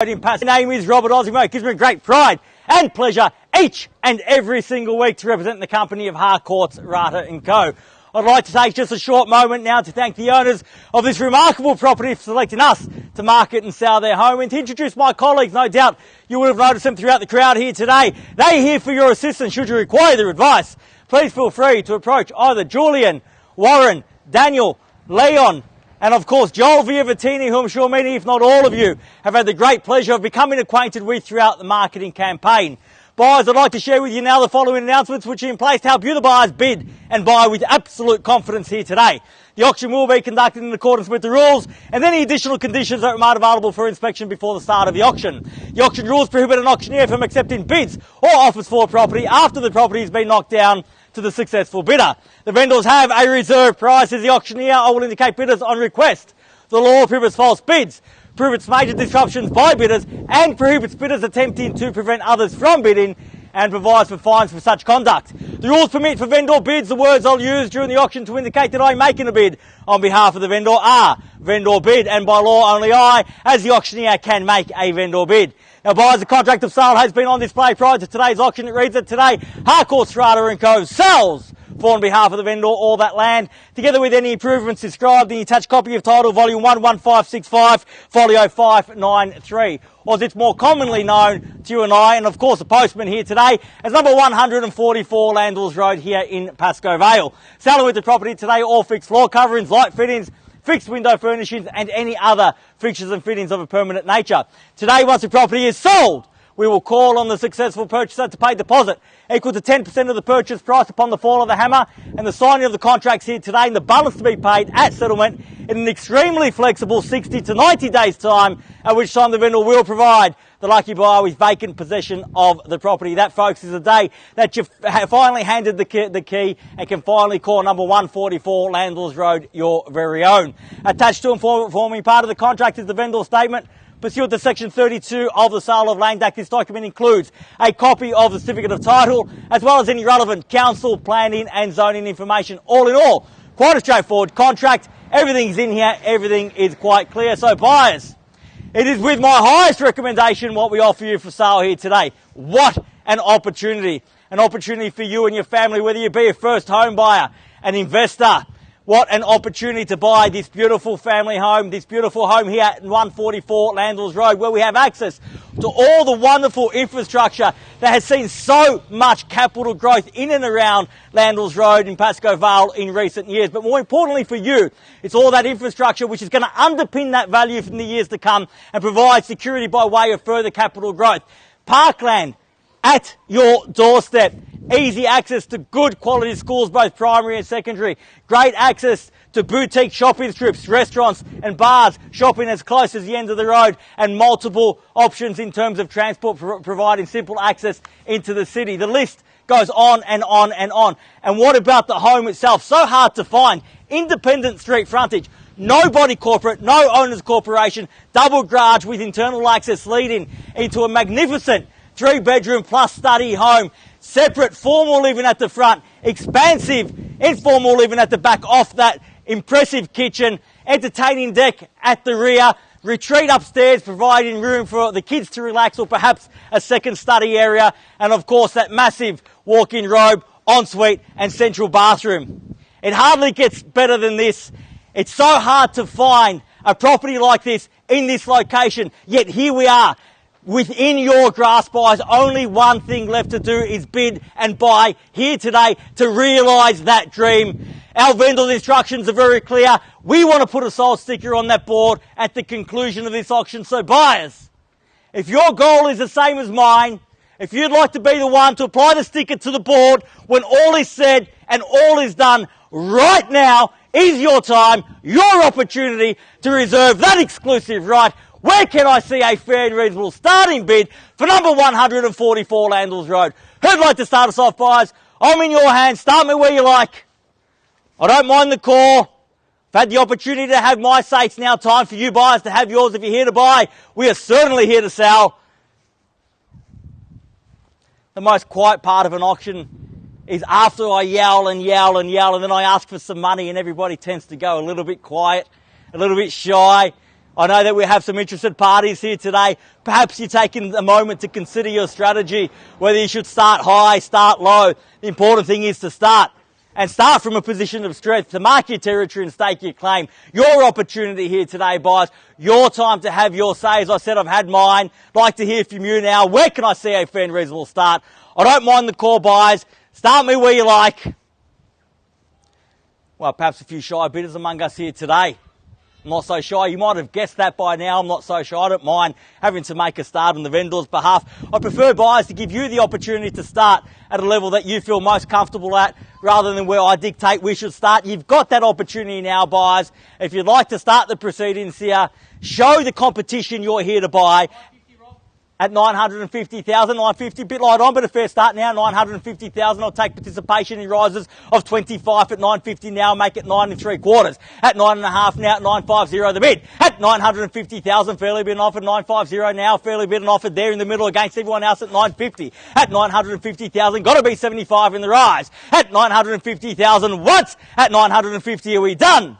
My name is Robert Ozzimo. It gives me great pride and pleasure each and every single week to represent the company of Harcourts, Rata & Co. I'd like to take just a short moment now to thank the owners of this remarkable property for selecting us to market and sell their home, and to introduce my colleagues. No doubt you would have noticed them throughout the crowd here today. They're here for your assistance should you require their advice. Please feel free to approach either Julian, Warren, Daniel, Leon, and of course Joel Viavattene, who I'm sure many, if not all of you, have had the great pleasure of becoming acquainted with throughout the marketing campaign. Buyers, I'd like to share with you now the following announcements which are in place to help you, the buyers, bid and buy with absolute confidence here today. The auction will be conducted in accordance with the rules, and any additional conditions are made available for inspection before the start of the auction. The auction rules prohibit an auctioneer from accepting bids or offers for a property after the property has been knocked down to the successful bidder. The vendors have a reserve price as the auctioneer. I will indicate bidders on request. The law prohibits false bids, prohibits major disruptions by bidders, and prohibits bidders attempting to prevent others from bidding, and provides for fines for such conduct. The rules permit for vendor bids. The words I'll use during the auction to indicate that I'm making a bid on behalf of the vendor are vendor bid, and by law only I, as the auctioneer, can make a vendor bid. Now, buyers, the contract of sale has been on display prior to today's auction. It reads that today Harcourts, Rata & Co. sells for on behalf of the vendor all that land, together with any improvements described in the attached copy of title volume 11565, folio 593, or as it's more commonly known to you and I, and of course the postman here today, as number 144 Landells Road here in PASCOE, VALE. Selling with the property today all fixed floor coverings, light fittings, fixed window furnishings, and any other fixtures and fittings of a permanent nature. Today, once the property is sold, we will call on the successful purchaser to pay deposit equal to 10% of the purchase price upon the fall of the hammer, and the signing of the contracts here today, and the balance to be paid at settlement in an extremely flexible 60 to 90 days time, at which time the vendor will provide the lucky buyer with vacant possession of the property. That, folks, is the day that you've finally handed the key and can finally call number 144 Landells Road your very own. Attached to and forming part of the contract is the vendor statement. Pursuant to Section 32 of the Sale of Land Act, this document includes a copy of the certificate of title, as well as any relevant council, planning and zoning information. All in all, quite a straightforward contract. Everything's in here. Everything is quite clear. So buyers, it is with my highest recommendation what we offer you for sale here today. What an opportunity. An opportunity for you and your family, whether you be a first home buyer, an investor. What an opportunity to buy this beautiful family home, this beautiful home here at 144 Landells Road, where we have access to all the wonderful infrastructure that has seen so much capital growth in and around Landells Road in PASCOE VALE in recent years. But more importantly for you, it's all that infrastructure which is going to underpin that value in the years to come and provide security by way of further capital growth. Parkland at your doorstep. Easy access to good quality schools, both primary and secondary. Great access to boutique shopping strips, restaurants and bars, shopping as close as the end of the road, and multiple options in terms of transport, providing simple access into the city. The list goes on and on and on. And what about the home itself? So hard to find. Independent street frontage. No body corporate, no owner's corporation, double garage with internal access leading into a magnificent 3-bedroom plus study home. Separate formal living at the front, expansive informal living at the back off that impressive kitchen, entertaining deck at the rear, retreat upstairs providing room for the kids to relax, or perhaps a second study area, and of course that massive walk-in robe, ensuite and central bathroom. It hardly gets better than this. It's so hard to find a property like this in this location, yet here we are. Within your grasp, buyers, only one thing left to do is bid and buy here today to realise that dream. Our vendor's instructions are very clear. We want to put a sold sticker on that board at the conclusion of this auction. So buyers, if your goal is the same as mine, if you'd like to be the one to apply the sticker to the board when all is said and all is done, right now is your time, your opportunity to reserve that exclusive right. Where can I see a fair and reasonable starting bid for number 144 Landells Road? Who'd like to start us off, buyers? I'm in your hands. Start me where you like. I don't mind the call. I've had the opportunity to have my say. It's now time for you buyers to have yours. If you're here to buy, we are certainly here to sell. The most quiet part of an auction is after I yell and yell and yell, and then I ask for some money, and everybody tends to go a little bit quiet, a little bit shy. I know that we have some interested parties here today. Perhaps you're taking a moment to consider your strategy, whether you should start high, start low. The important thing is to start. And start from a position of strength to mark your territory and stake your claim. Your opportunity here today, buyers. Your time to have your say. As I said, I've had mine. I'd like to hear from you now. Where can I see a fair and reasonable start? I don't mind the call, buyers. Start me where you like. Well, perhaps a few shy bidders among us here today. I'm not so shy. You might have guessed that by now. I'm not so shy. I don't mind having to make a start on the vendor's behalf. I prefer, buyers, to give you the opportunity to start at a level that you feel most comfortable at rather than where I dictate we should start. You've got that opportunity now, buyers. If you'd like to start the proceedings here, show the competition you're here to buy. At 950,000, 950, bit light on, but a fair start now, 950,000. I'll take participation in rises of 25 at 950 now, make it 9 3/4. At 9.5 now, at 950 the bid. At 950,000, fairly been offered, 950 now, fairly been offered there in the middle against everyone else at 950. At 950,000, got to be 75 in the rise. At 950,000 once, at 950 are we done?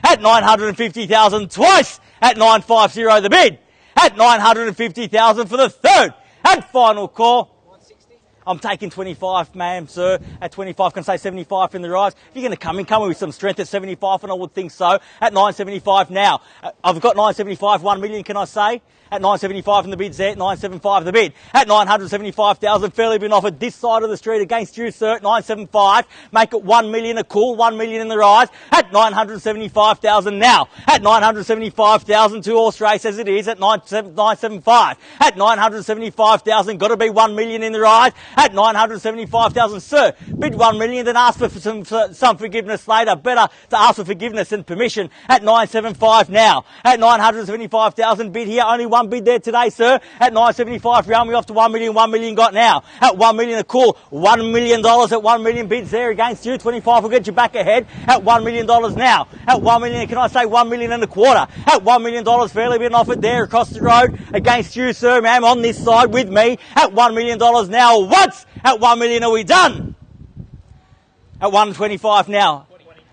At 950,000 twice, at 950 the bid. At 950,000 for the third and final call. 160. I'm taking 25, ma'am, sir. At 25, can I say 75 in the rise? If you're going to come in with some strength at 75, and I would think so. At 975 now. I've got 975, 1 million, can I say? At 975 in the bid's there, at 975 the bid. At 975,000, fairly been offered this side of the street against you, sir, at 975. Make it 1 million, a cool 1 million in the rise. At 975,000 now. At 975,000, 2 horse race as it is, at 975. At 975,000, got to be 1 million in the rise. At 975,000, sir, bid 1 million, then ask for some forgiveness later. Better to ask for forgiveness than permission. At 975 now. At 975,000, bid here, only 1 bid there today, sir. At 975, round me off to 1 million, 1 million got now. At 1 million, a cool $1 million at 1 million bids there against you. 25 will get you back ahead at $1 million now. At 1 million, can I say 1 million and a quarter? At $1 million, fairly been offered there across the road against you, sir, ma'am, on this side with me. At $1 million now. Once at 1 million are we done? At 125 now.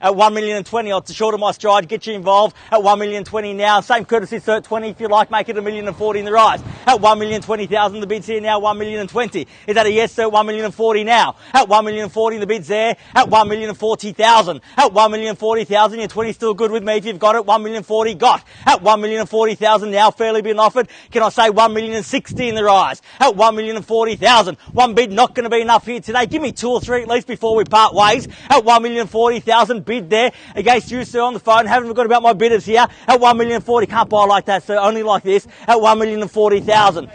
At 1 million and 20, I'll shorten my stride, get you involved. At 1 million 20 now, same courtesy, sir, at 20 if you like, make it 1 million and 40 in the rise. At 1 million 20,000, the bid's here now, 1 million and 20. Is that a yes, sir? 1 million and 40 now. At 1 million and 40, the bid's there. At 1 million and 40,000. At 1 million and 40,000, your 20 still good with me if you've got it. 1 million and 40 got. At 1 million and 40,000 now, fairly been offered. Can I say 1 million and 60 in the rise? At 1 million and 40,000. One bid not going to be enough here today. Give me 2 or 3 at least before we part ways. At 1 million and 40,000, bid there. Against you, sir, on the phone. Haven't forgot about my bidders here. At 1 million and 40. Can't buy like that, sir. Only like this. At 1 million and 40,000.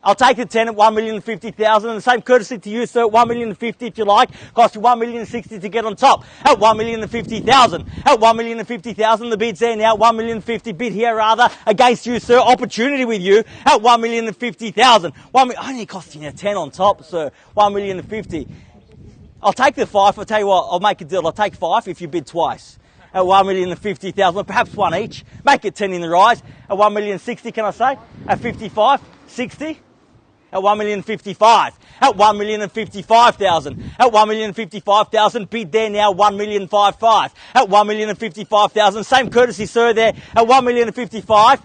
I'll take the 10 at 1 million and 50,000. And the same courtesy to you, sir. 1 million and 50 if you like. Cost you 1 million and 60 to get on top. At 1 million and 50,000. At 1 million and 50,000. The bid's there now. 1 million and 50. Bid here rather. Against you, sir. Opportunity with you. At 1 million and 50,000. Only costing you 10 on top, sir. 1 million and 50. I'll take the 5. I'll tell you what. I'll make a deal. I'll take 5 if you bid twice. At 1 million and 50,000, perhaps 1 each. Make it 10 in the rise. At 1 million and 60, can I say? At 55, 60. At 1 million and 55. At 1 million and 55,000. At 1 million and 55,000, bid there now, 1 million and 55. At 1 million and 55,000, same courtesy, sir, there. At 1 million and 55.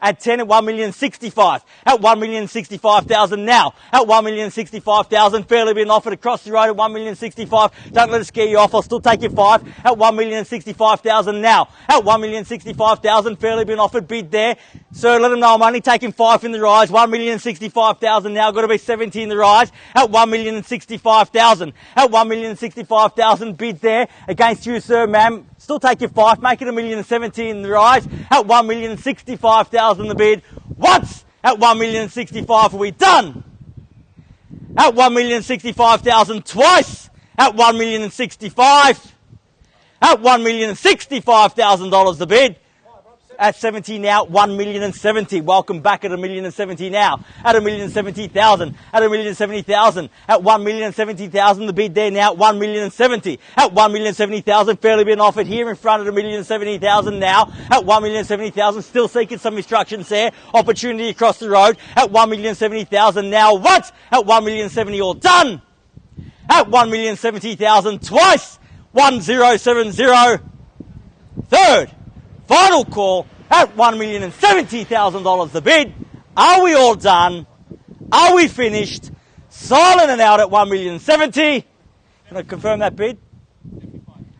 At 10 at 1 million and 65. At 1 million and 65,000 now. At 1 million and 65,000, fairly been offered across the road at 1 million and 65. Don't let it scare you off. I'll still take your 5. At 1 million and 65,000 now. At 1 million and 65,000, fairly been offered, bid there. Sir, let them know I'm only taking 5 in the rise. 1 million and 65,000 now. Got to be 70 in the rise. At 1 million and 65,000. At 1 million and 65,000, bid there against you, sir, ma'am. Still take your 5, make it 1 million and 70 in the rise. At 1 million and 65,000 the bid. Once at 1 million and 65 are we done? At 1 million and 65,000 twice. At 1 million and 65. At 1 million and $65,000 the bid. At 70 now, 1 million and 70. Welcome back at 1 million and 70 now. At 1 million and 70,000. At 1 million and 70,000. At 1 million and 70,000. The bid there now, 1 million and 70. At 1 million and 70,000. Fairly been offered here in front at 1 million and 70,000 now. At 1 million and 70,000. Still seeking some instructions there. Opportunity across the road. At 1 million and 70,000 now. Once. At 1 million and 70 all done. At 1 million and 70,000 twice. 1070. Third. Final call, at $1,070,000 the bid. Are we all done? Are we finished? Silent and out at $1,070,000. Can I confirm that bid?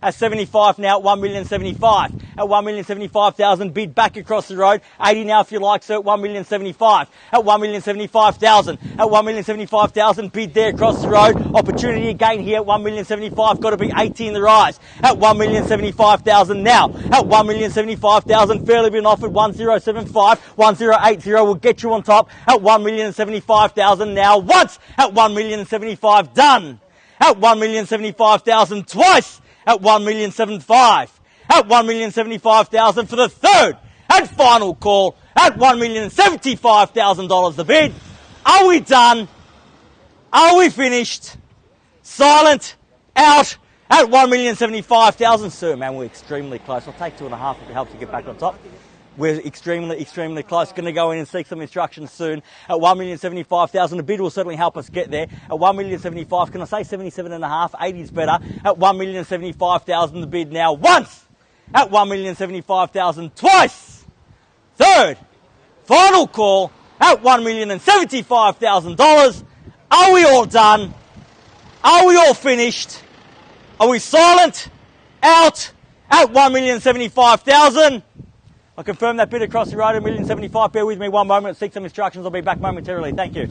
At 75 now at $1,075,000. At $1,075,000 bid back across the road. 80 now if you like, sir, at $1,075,000. At $1,075,000. At $1,075,000 bid there across the road. Opportunity again here at $1,075,000. Got to be 80 in the rise. At $1,075,000 now. At $1,075,000 fairly been offered. 1075. 1080 will get you on top. At $1,075,000 now once. At $1,075,000 done. At $1,075,000 twice. At $1,075,000. At $1,075,000 for the third and final call at $1,075,000 the bid. Are we done? Are we finished? Silent, out at $1,075,000. Sir, man, we're extremely close. I'll take 2.5 if it helps you get back on top. We're extremely close. Going to go in and seek some instructions soon. At $1,075,000, a bid will certainly help us get there. At $1,075,000, can I say 77.5? 80 is better. At $1,075,000, the bid now once. At $1,075,000 twice. Third, final call at $1,075,000. Are we all done? Are we all finished? Are we silent? Out at $1,075,000. I confirm that bid across the road at $1,075,000. Bear with me one moment. Seek some instructions. I'll be back momentarily. Thank you.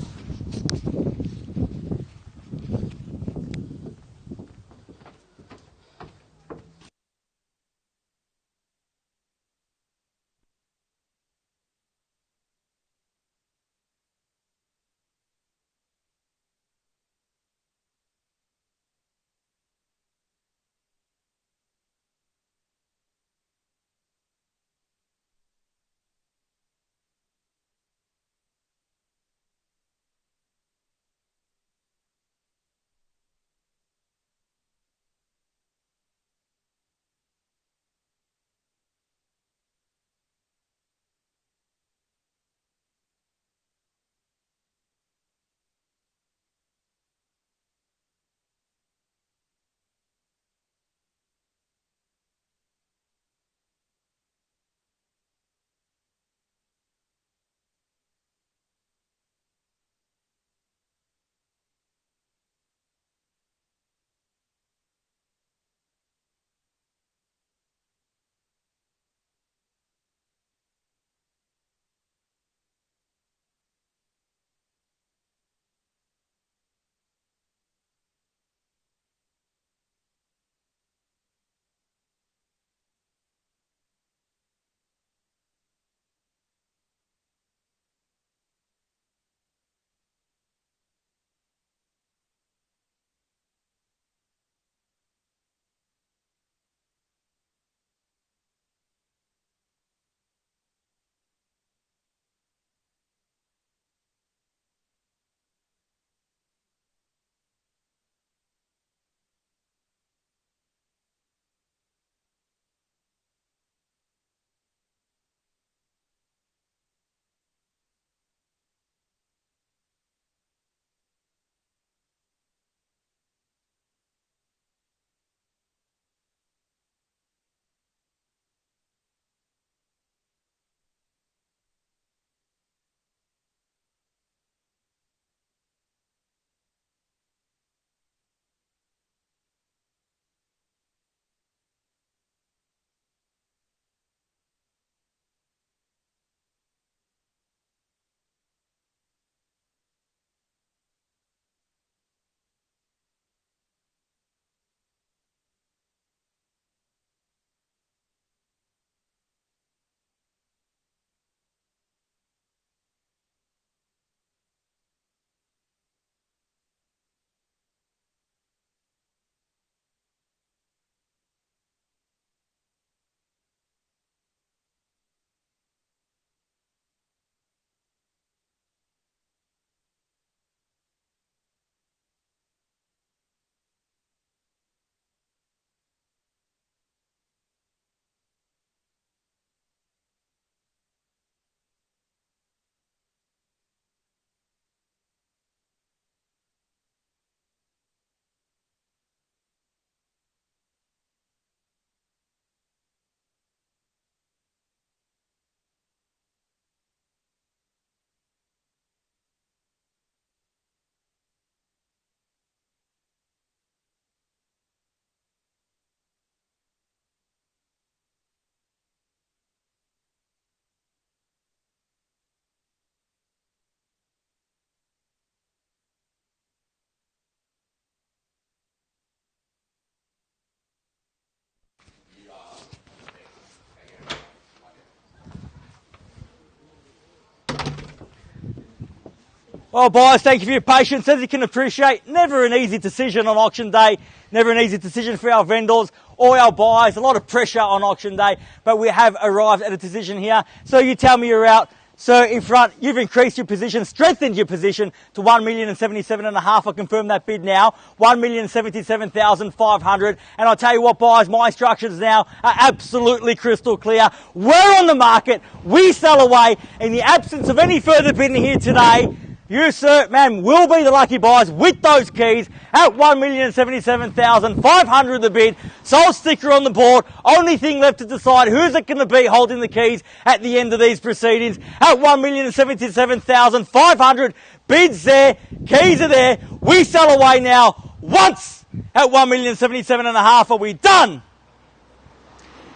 Well, buyers, thank you for your patience. As you can appreciate, never an easy decision on auction day, never an easy decision for our vendors or our buyers. A lot of pressure on auction day, but we have arrived at a decision here. So you tell me you're out. So in front, you've increased your position, strengthened your position to 1,077,500. I confirm that bid now, 1,077,500. And I'll tell you what, buyers, my instructions now are absolutely crystal clear. We're on the market. We sell away. In the absence of any further bidding here today, you, sir, ma'am, will be the lucky buyers with those keys at 1,077,500 the bid. Sold sticker on the board. Only thing left to decide who's it going to be holding the keys at the end of these proceedings at 1,077,500. Bids there, keys are there. We sell away now once at 1,077,500. Are we done?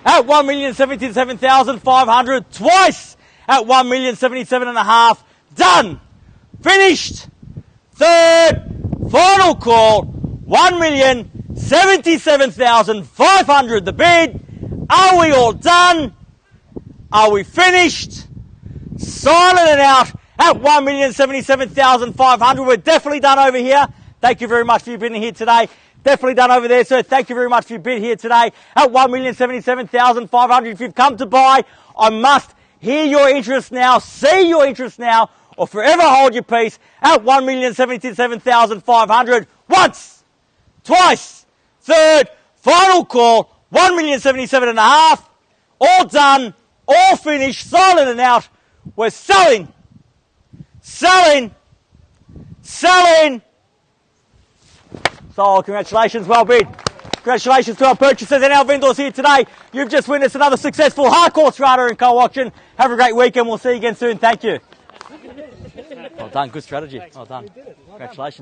At 1,077,500 twice at 1,077,500. Done. Finished. Third, final call, 1,077,500 the bid. Are we all done? Are we finished? Silent and out at 1,077,500. We're definitely done over here. Thank you very much for your bidding here today. Definitely done over there, sir. Thank you very much for your bid here today at 1,077,500. If you've come to buy, I must hear your interest now, see your interest now, or forever hold your peace at 1,077,500. Once, twice, third, final call, 1,077,500. All done, all finished, silent and out. We're selling, selling, selling. So congratulations, well bid. Congratulations to our purchasers and our vendors here today. You've just witnessed another successful Harcourts Rata & Co auction. Have a great weekend. We'll see you again soon. Thank you. Well done. Good strategy. Well done. Congratulations.